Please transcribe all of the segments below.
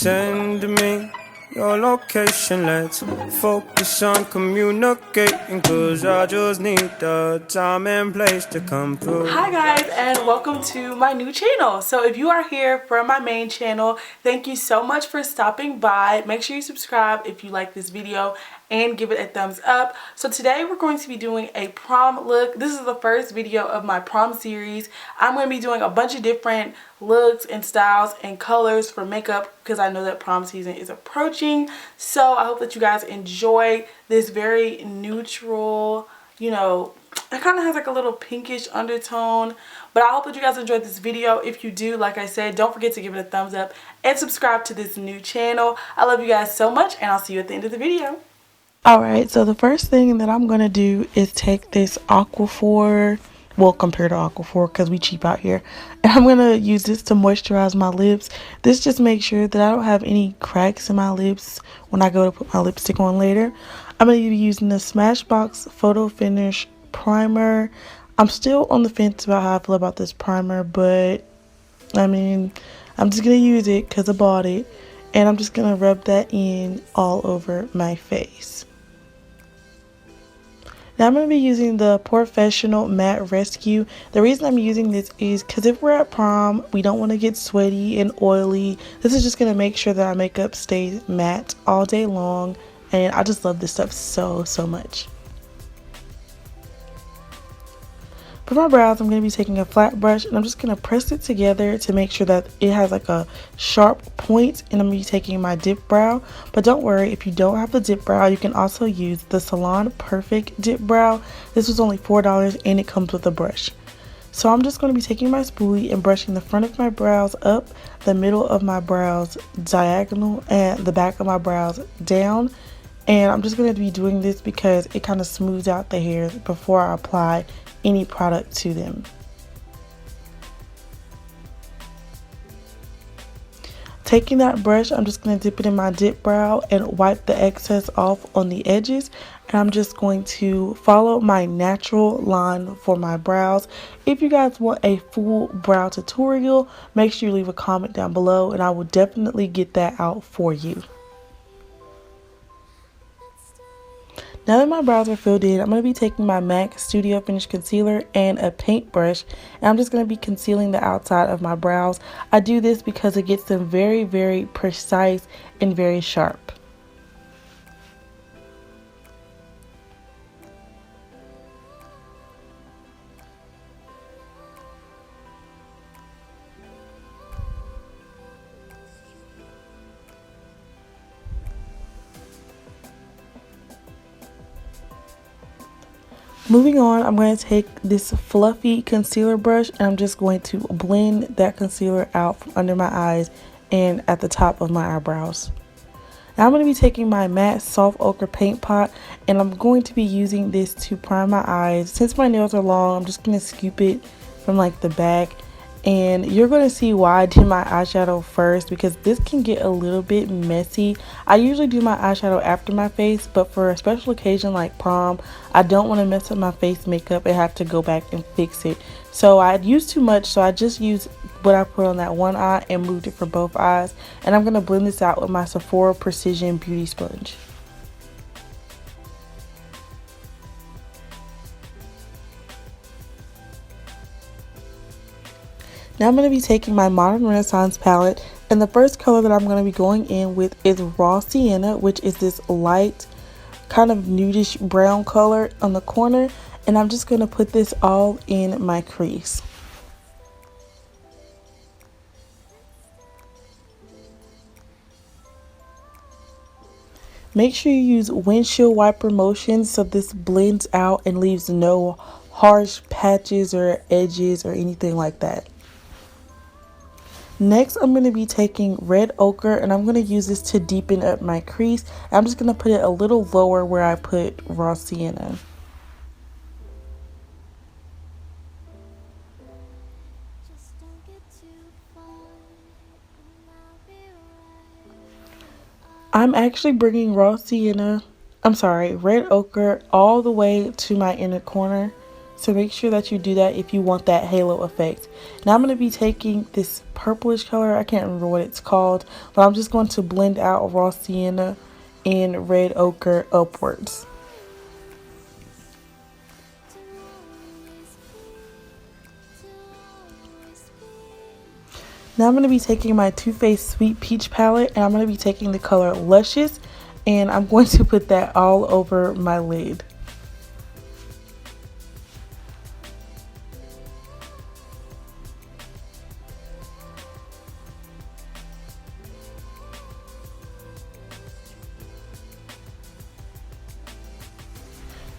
send me your location. Let's focus on communicating, cause I just need the time and place to come through. Hi guys, and welcome to my new channel. So if you are here from my main channel, thank you so much for stopping by. Make sure you subscribe if you like this video and give it a thumbs up. So today we're going to be doing a prom look. This is the first video of my prom series. I'm going to be doing a bunch of different looks and styles and colors for makeup because I know that prom season is approaching. So I hope that you guys enjoy this very neutral, you know, it kind of has like a little pinkish undertone, but I hope that you guys enjoyed this video. If you do, like I said, don't forget to give it a thumbs up and subscribe to this new channel. I love you guys so much, and I'll see you at the end of the video. Alright, so the first thing that I'm going to do is take this Aquaphor, well, compared to Aquaphor because we cheap out here, and I'm going to use this to moisturize my lips. This just makes sure that I don't have any cracks in my lips when I go to put my lipstick on later. I'm going to be using the Smashbox Photo Finish Primer. I'm still on the fence about how I feel about this primer, but I mean, I'm just going to use it because I bought it, and I'm just going to rub that in all over my face. Now I'm going to be using the Porefessional Matte Rescue. The reason I'm using this is because if we're at prom, we don't want to get sweaty and oily. This is just going to make sure that our makeup stays matte all day long. And I just love this stuff so much. For my brows, I'm going to be taking a flat brush and I'm just going to press it together to make sure that it has like a sharp point, and I'm going to be taking my Dipbrow. But don't worry, if you don't have the Dipbrow, you can also use the Salon Perfect Dipbrow. This was only $4 and it comes with a brush. So I'm just going to be taking my spoolie and brushing the front of my brows up, the middle of my brows diagonal, and the back of my brows down. And I'm just going to be doing this because it kind of smooths out the hairs before I apply any product to them. Taking that brush, I'm just going to dip it in my Dipbrow and wipe the excess off on the edges. And I'm just going to follow my natural line for my brows. If you guys want a full brow tutorial, make sure you leave a comment down below and I will definitely get that out for you. Now that my brows are filled in, I'm going to be taking my MAC Studio Finish Concealer and a paintbrush, and I'm just going to be concealing the outside of my brows. I do this because it gets them very precise and very sharp. Moving on, I'm going to take this fluffy concealer brush and I'm just going to blend that concealer out from under my eyes and at the top of my eyebrows. Now I'm going to be taking my matte soft ochre paint pot and I'm going to be using this to prime my eyes. Since my nails are long, I'm just going to scoop it from like the back. And you're going to see why I did my eyeshadow first, because this can get a little bit messy. I usually do my eyeshadow after my face, but for a special occasion like prom, I don't want to mess up my face makeup and have to go back and fix it. So I used too much, so I just used what I put on that one eye and moved it for both eyes. And I'm going to blend this out with my Sephora Precision Beauty Sponge. Now I'm going to be taking my Modern Renaissance palette, and the first color that I'm going to be going in with is Raw Sienna, which is this light kind of nudish brown color on the corner, and I'm just going to put this all in my crease. Make sure you use windshield wiper motions so this blends out and leaves no harsh patches or edges or anything like that. Next, I'm going to be taking red ochre and I'm going to use this to deepen up my crease. I'm just going to put it a little lower where I put Raw Sienna. I'm actually bringing red ochre all the way to my inner corner So make sure that you do that if you want that halo effect. Now I'm going to be taking this purplish color. I can't remember what it's called, but I'm just going to blend out raw sienna and red ochre upwards. Now I'm going to be taking my Too Faced Sweet Peach palette, and I'm going to be taking the color Luscious, and I'm going to put that all over my lid.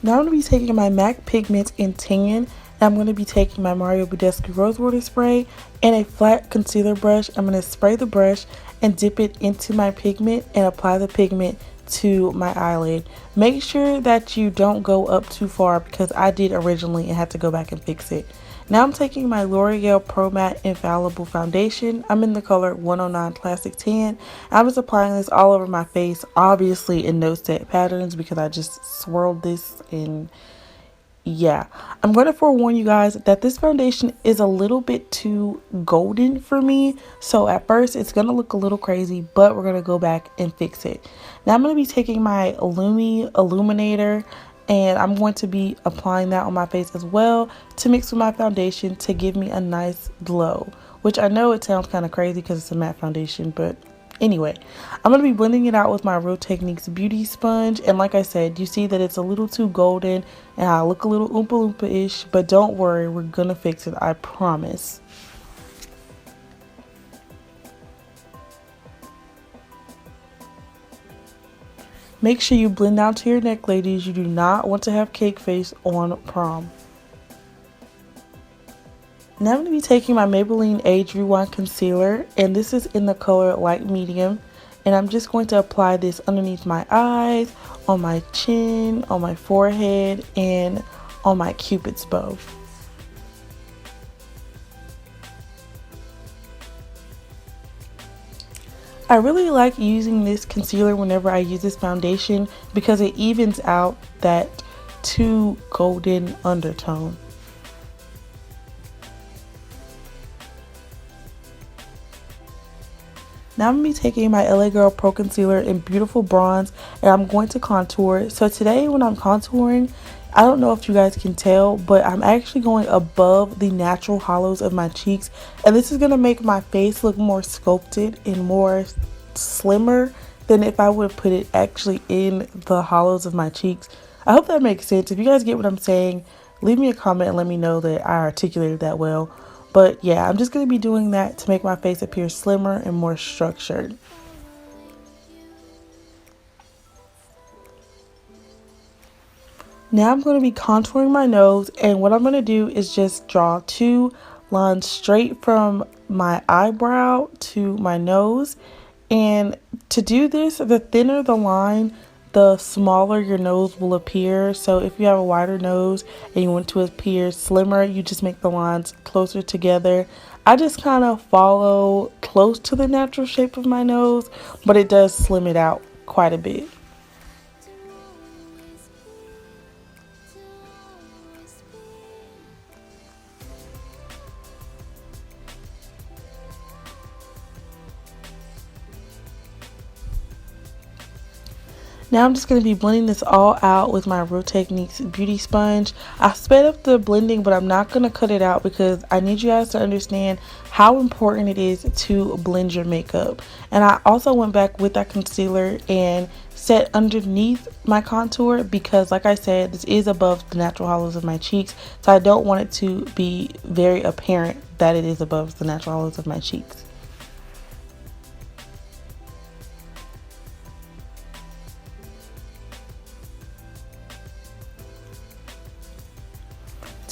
Now I'm going to be taking my MAC Pigment in Tan, and I'm going to be taking my Badescu Rosewater spray and a flat concealer brush. I'm going to spray the brush and dip it into my pigment and apply the pigment to my eyelid. Make sure that you don't go up too far, because I did originally and had to go back and fix it. Now I'm taking my L'Oreal Pro Matte Infallible Foundation. I'm in the color 109 Classic Tan. I'm just applying this all over my face, obviously in no set patterns because I just swirled this, and yeah. I'm going to forewarn you guys that this foundation is a little bit too golden for me. So at first it's going to look a little crazy, but we're going to go back and fix it. Now I'm going to be taking my Illuminator, and I'm going to be applying that on my face as well to mix with my foundation to give me a nice glow. Which I know it sounds kind of crazy because it's a matte foundation, but anyway, I'm going to be blending it out with my Real Techniques beauty sponge. And like I said, you see that it's a little too golden and I look a little oompa loompa-ish, but don't worry, we're going to fix it, I promise. Make sure you blend down to your neck, ladies. You do not want to have cake face on prom. Now I'm going to be taking my Maybelline Age Rewind Concealer, and this is in the color Light Medium. And I'm just going to apply this underneath my eyes, on my chin, on my forehead, and on my Cupid's bow. I really like using this concealer whenever I use this foundation because it evens out that too golden undertone. Now I'm going to be taking my LA Girl Pro Concealer in Beautiful Bronze, and I'm going to contour. So today when I'm contouring, I don't know if you guys can tell, but I'm actually going above the natural hollows of my cheeks. And this is going to make my face look more sculpted and more slimmer than if I would have put it actually in the hollows of my cheeks. I hope that makes sense. If you guys get what I'm saying, leave me a comment and let me know that I articulated that well. But yeah, I'm just going to be doing that to make my face appear slimmer and more structured. Now I'm going to be contouring my nose, and what I'm going to do is just draw two lines straight from my eyebrow to my nose. And to do this, the thinner the line, the smaller your nose will appear. So if you have a wider nose and you want to appear slimmer, you just make the lines closer together. I just kind of follow close to the natural shape of my nose, but it does slim it out quite a bit. Now I'm just going to be blending this all out with my Real Techniques beauty sponge. I sped up the blending, but I'm not going to cut it out because I need you guys to understand how important it is to blend your makeup. And I also went back with that concealer and set underneath my contour because, like I said, this is above the natural hollows of my cheeks. So I don't want it to be very apparent that it is above the natural hollows of my cheeks.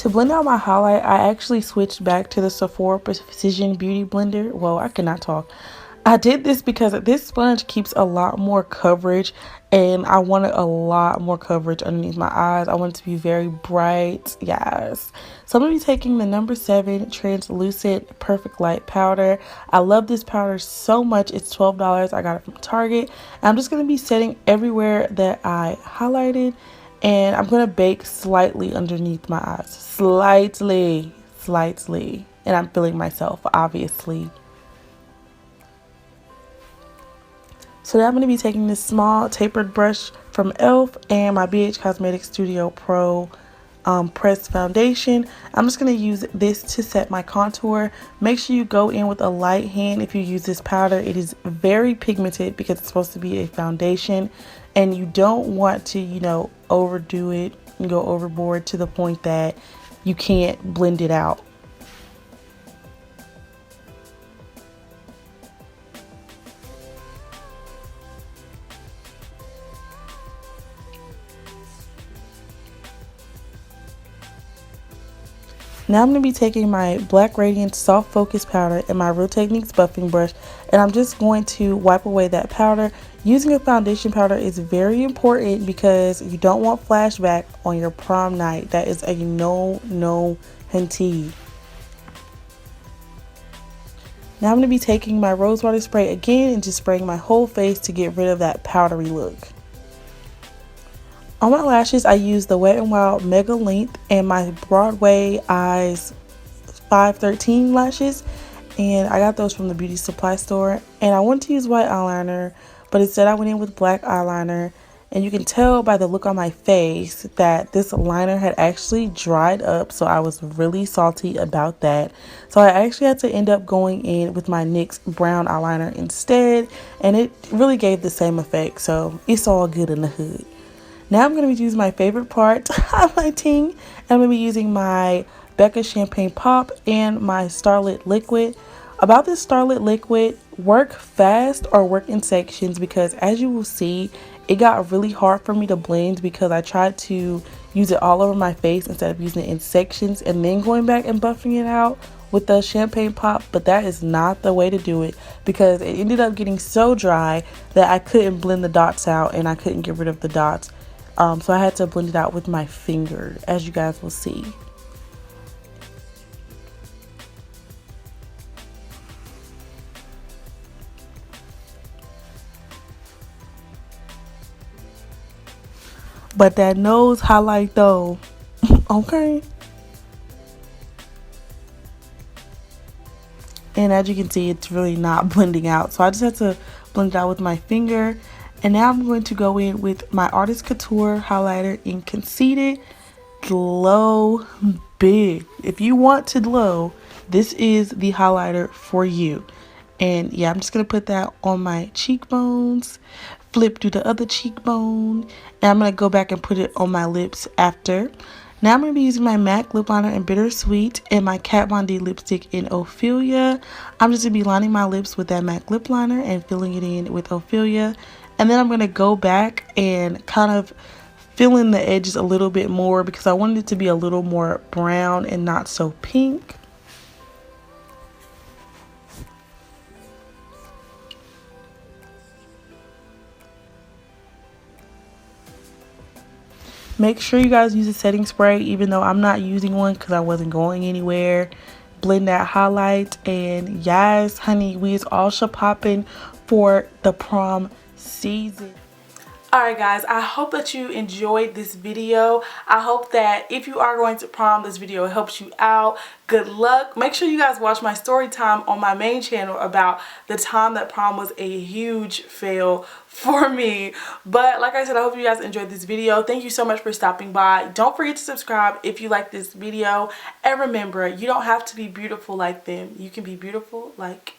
To blend out my highlight, I actually switched back to the Sephora Precision Beauty Blender. Whoa, I cannot talk. I did this because this sponge keeps a lot more coverage, and I wanted a lot more coverage underneath my eyes. I want it to be very bright. Yes. So I'm going to be taking the number 7 Translucent Perfect Light Powder. I love this powder so much. It's $12. I got it from Target. And I'm just going to be setting everywhere that I highlighted. And I'm going to bake slightly underneath my eyes. Slightly. And I'm feeling myself, obviously. So now I'm going to be taking this small tapered brush from e.l.f. and my BH Cosmetics Studio Pro pressed foundation. I'm just going to use this to set my contour. Make sure you go in with a light hand if you use this powder. It is very pigmented because it's supposed to be a foundation, and you don't want to, you know, overdo it and go overboard to the point that you can't blend it out. Now I'm going to be taking my Black Radiance Soft Focus Powder and my Real Techniques buffing brush, and I'm just going to wipe away that powder. Using a foundation powder is very important because you don't want flashback on your prom night. That is a no hunty. Now I'm going to be taking my Rosewater spray again and just spraying my whole face to get rid of that powdery look. On my lashes, I use the Wet n Wild Mega Length and my Broadway Eyes 513 lashes, and I got those from the beauty supply store. And I wanted to use white eyeliner, but instead I went in with black eyeliner, and you can tell by the look on my face that this liner had actually dried up, so I was really salty about that. So I actually had to end up going in with my NYX Brown Eyeliner instead, and it really gave the same effect, so it's all good in the hood. Now I'm going to be using my favorite part, highlighting, and I'm going to be using my Becca Champagne Pop and my Starlit Liquid. About this Starlit Liquid, work fast or work in sections, because as you will see, it got really hard for me to blend because I tried to use it all over my face instead of using it in sections and then going back and buffing it out with the Champagne Pop. But that is not the way to do it, because it ended up getting so dry that I couldn't blend the dots out and I couldn't get rid of the dots. So I had to blend it out with my finger, as you guys will see. But that nose highlight though, okay. And as you can see, it's really not blending out. So I just had to blend it out with my finger. And now I'm going to go in with my Artist Couture highlighter in Conceited Glow Big. If you want to glow, this is the highlighter for you. And yeah, I'm just going to put that on my cheekbones, flip to the other cheekbone, and I'm going to go back and put it on my lips after. Now I'm going to be using my MAC lip liner in Bittersweet and my Kat Von D lipstick in Ophelia. I'm just going to be lining my lips with that MAC lip liner and filling it in with Ophelia. And then I'm going to go back and kind of fill in the edges a little bit more because I wanted it to be a little more brown and not so pink. Make sure you guys use a setting spray, even though I'm not using one because I wasn't going anywhere. Blend that highlight, and yes, honey, we is all popping for the prom season. Alright guys, I hope that you enjoyed this video. I hope that if you are going to prom, this video helps you out. Good luck. Make sure you guys watch my story time on my main channel about the time that prom was a huge fail for me. But like I said, I hope you guys enjoyed this video. Thank you so much for stopping by. Don't forget to subscribe if you like this video. And remember, you don't have to be beautiful like them. You can be beautiful like